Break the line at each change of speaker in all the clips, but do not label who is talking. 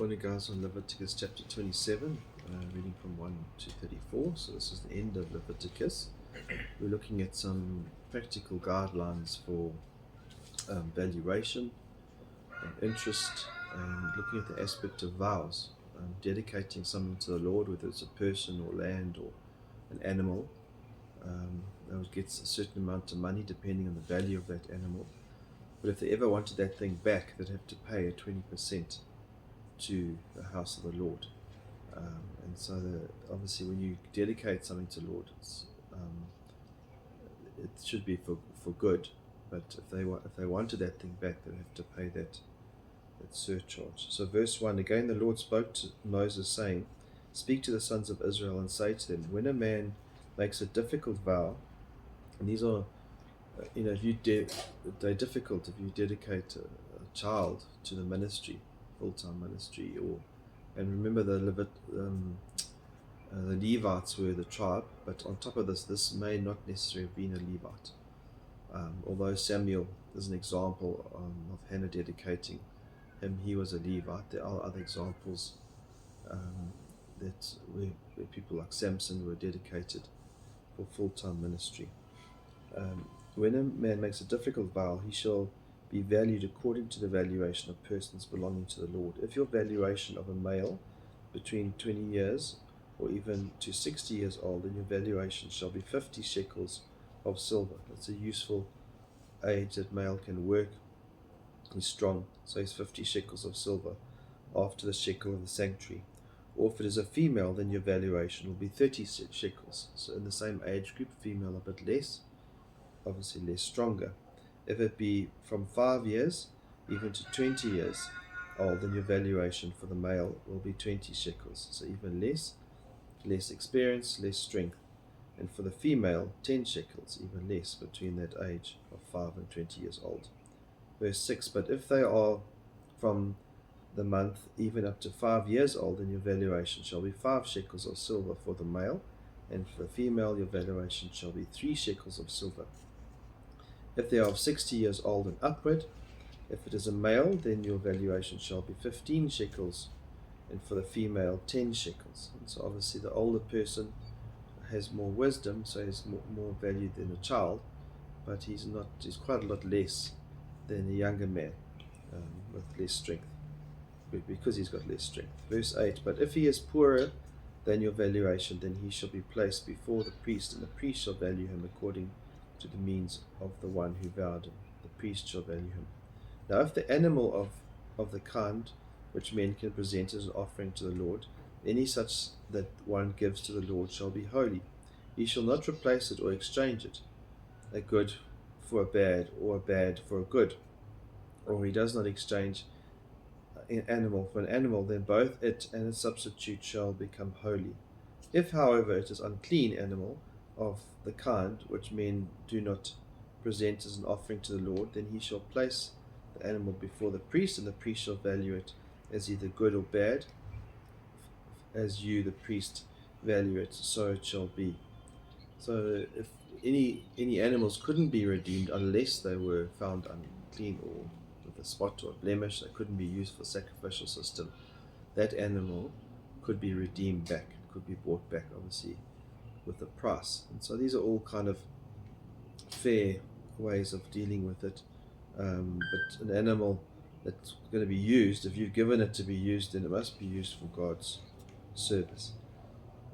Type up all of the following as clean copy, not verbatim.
Morning guys, on Leviticus chapter 27, reading from 1 to 34. So this is the end of Leviticus. We're looking at some practical guidelines for valuation and interest, and looking at the aspect of vows, dedicating something to the Lord, whether it's a person or land or an animal. That gets a certain amount of money depending on the value of that animal. But if they ever wanted that thing back, they'd have to pay a 20% to the house of the Lord. And so obviously when you dedicate something to the Lord, it should be for good, but if they wanted that thing back, they'd have to pay that surcharge. So verse 1, again the Lord spoke to Moses, saying, "Speak to the sons of Israel and say to them, when a man makes a difficult vow," and these are they're difficult if you dedicate a child to the ministry, full-time ministry, and remember the Levites were the tribe, but on top of this may not necessarily have been a Levite. Although Samuel is an example of Hannah dedicating him, he was a Levite. There are other examples where people like Samson were dedicated for full-time ministry. When a man makes a difficult vow, he shall be valued according to the valuation of persons belonging to the Lord. If your valuation of a male between 20 years or even to 60 years old, then your valuation shall be 50 shekels of silver. That's a useful age that male can work. He's strong, so he's 50 shekels of silver after the shekel of the sanctuary. Or if it is a female, then your valuation will be 30 shekels. So in the same age group, female a bit less, obviously less stronger. If it be from 5 years even to 20 years old, then your valuation for the male will be 20 shekels, so even less experience, less strength. And for the female, 10 shekels, even less, between that age of 5 and 20 years old. Verse 6, but if they are from the month even up to 5 years old, then your valuation shall be 5 shekels of silver for the male, and for the female your valuation shall be 3 shekels of silver. If they are of 60 years old and upward, if it is a male, then your valuation shall be 15 shekels, and for the female 10 shekels. And so obviously the older person has more wisdom, so he's more valued than a child, but he's quite a lot less than a younger man with less strength, because he's got less strength. Verse 8, but if he is poorer than your valuation, then he shall be placed before the priest, and the priest shall value him according to the means of the one who vowed him. The priest shall value him. Now if the animal of the kind which men can present as an offering to the Lord, any such that one gives to the Lord shall be holy. He shall not replace it or exchange it, a good for a bad, or a bad for a good, or he does not exchange an animal for an animal, then both it and its substitute shall become holy. If however it is unclean animal of the kind which men do not present as an offering to the Lord, then he shall place the animal before the priest, and the priest shall value it as either good or bad. As you, the priest, value it, so it shall be. So if any animals couldn't be redeemed unless they were found unclean or with a spot or a blemish, they couldn't be used for sacrificial system, that animal could be redeemed back, could be bought back, obviously with a price. And so these are all kind of fair ways of dealing with it. But an animal that's going to be used, if you've given it to be used, then it must be used for God's service.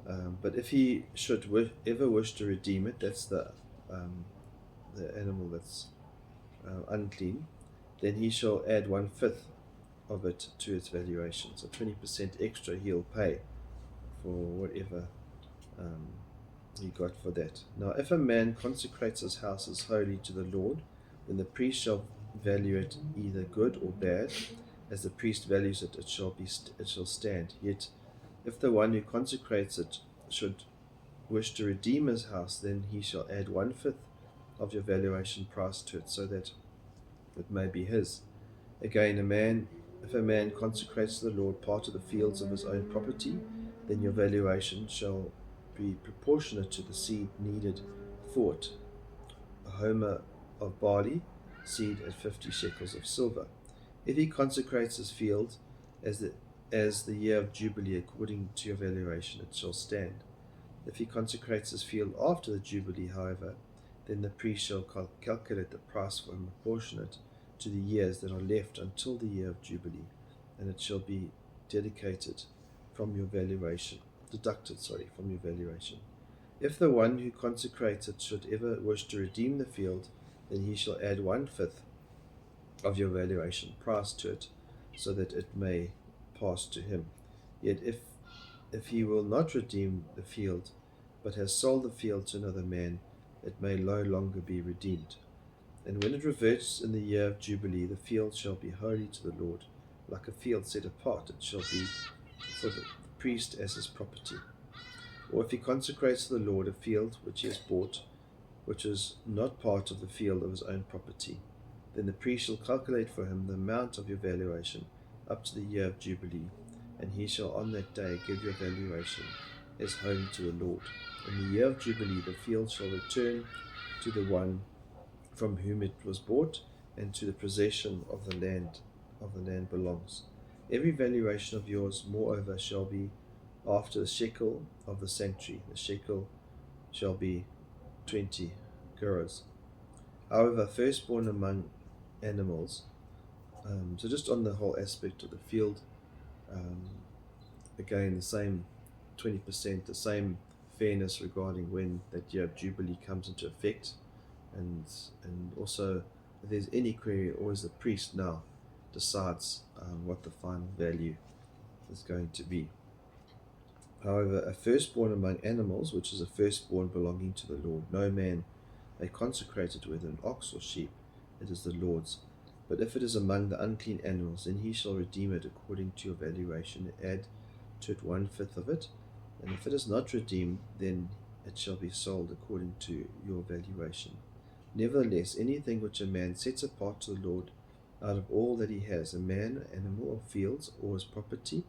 But if he should ever wish to redeem it, that's the animal that's unclean, then he shall add 1/5 of it to its valuation. So 20% extra he'll pay for whatever he got for that. Now if a man consecrates his house as holy to the Lord, then the priest shall value it either good or bad. As the priest values it, it shall stand. Yet if the one who consecrates it should wish to redeem his house, then he shall add 1/5 of your valuation price to it, so that it may be his. Again, if a man consecrates to the Lord part of the fields of his own property, then your valuation shall be proportionate to the seed needed for it. A homer of barley seed at 50 shekels of silver. If he consecrates his field as as the year of Jubilee, according to your valuation, it shall stand. If he consecrates his field after the Jubilee, however, then the priest shall calculate the price for him proportionate to the years that are left until the year of Jubilee, and it shall be deducted from your valuation. If the one who consecrates it should ever wish to redeem the field, then he shall add 1/5 of your valuation price to it, so that it may pass to him. Yet if he will not redeem the field, but has sold the field to another man, it may no longer be redeemed. And when it reverts in the year of Jubilee, the field shall be holy to the Lord, like a field set apart. It shall be for the priest as his property. Or if he consecrates to the Lord a field which he has bought, which is not part of the field of his own property, then the priest shall calculate for him the amount of your valuation up to the year of Jubilee, and he shall on that day give your valuation as holy to the Lord. In the year of Jubilee the field shall return to the one from whom it was bought, and to the possession of the land belongs. Every valuation of yours, moreover, shall be after the shekel of the sanctuary. The shekel shall be 20 gerahs. However, firstborn among animals, so just on the whole aspect of the field, again the same 20%, the same fairness regarding when that year of Jubilee comes into effect, and also if there's any query, always the priest now decides what the final value is going to be. However, a firstborn among animals, which is a firstborn belonging to the Lord, no man may consecrate it, whether an ox or sheep, it is the Lord's. But if it is among the unclean animals, then he shall redeem it according to your valuation, and add to it 1/5 of it. And if it is not redeemed, then it shall be sold according to your valuation. Nevertheless, anything which a man sets apart to the Lord out of all that he has, a man, animal, or fields, or his property,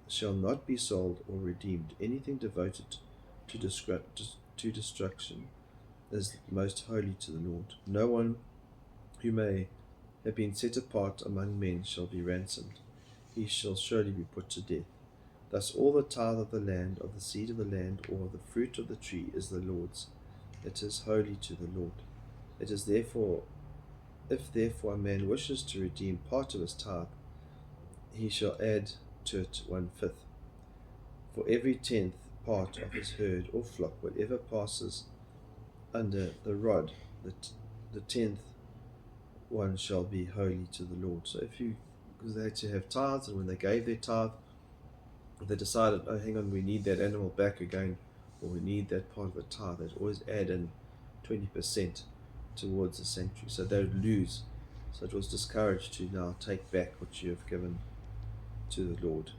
shall not be sold or redeemed. Anything devoted to destruction is most holy to the Lord. No one who may have been set apart among men shall be ransomed. He shall surely be put to death. Thus all the tithe of the land, of the seed of the land, or of the fruit of the tree is the Lord's. It is holy to the Lord. It is therefore, if therefore a man wishes to redeem part of his tithe, he shall add to it 1/5. For every 10th part of his herd or flock, whatever passes under the rod, the 10th one shall be holy to the Lord. So because they had to have tithes, and when they gave their tithe, they decided, oh, hang on, we need that animal back again, or we need that part of the tithe, they'd always add in 20% towards the sanctuary, so they would lose. So it was discouraged to now take back what you have given to the Lord.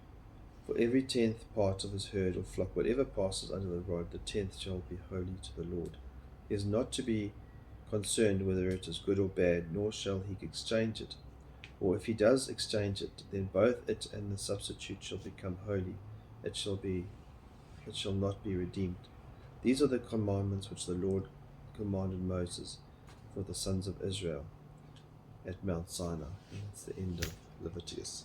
For every 10th part of his herd or flock, whatever passes under the rod, the 10th shall be holy to the Lord. He is not to be concerned whether it is good or bad, nor shall he exchange it. Or if he does exchange it, then both it and the substitute shall become holy. It shall not be redeemed. These are the commandments which the Lord commanded Moses for the sons of Israel at Mount Sinai. And that's the end of Leviticus.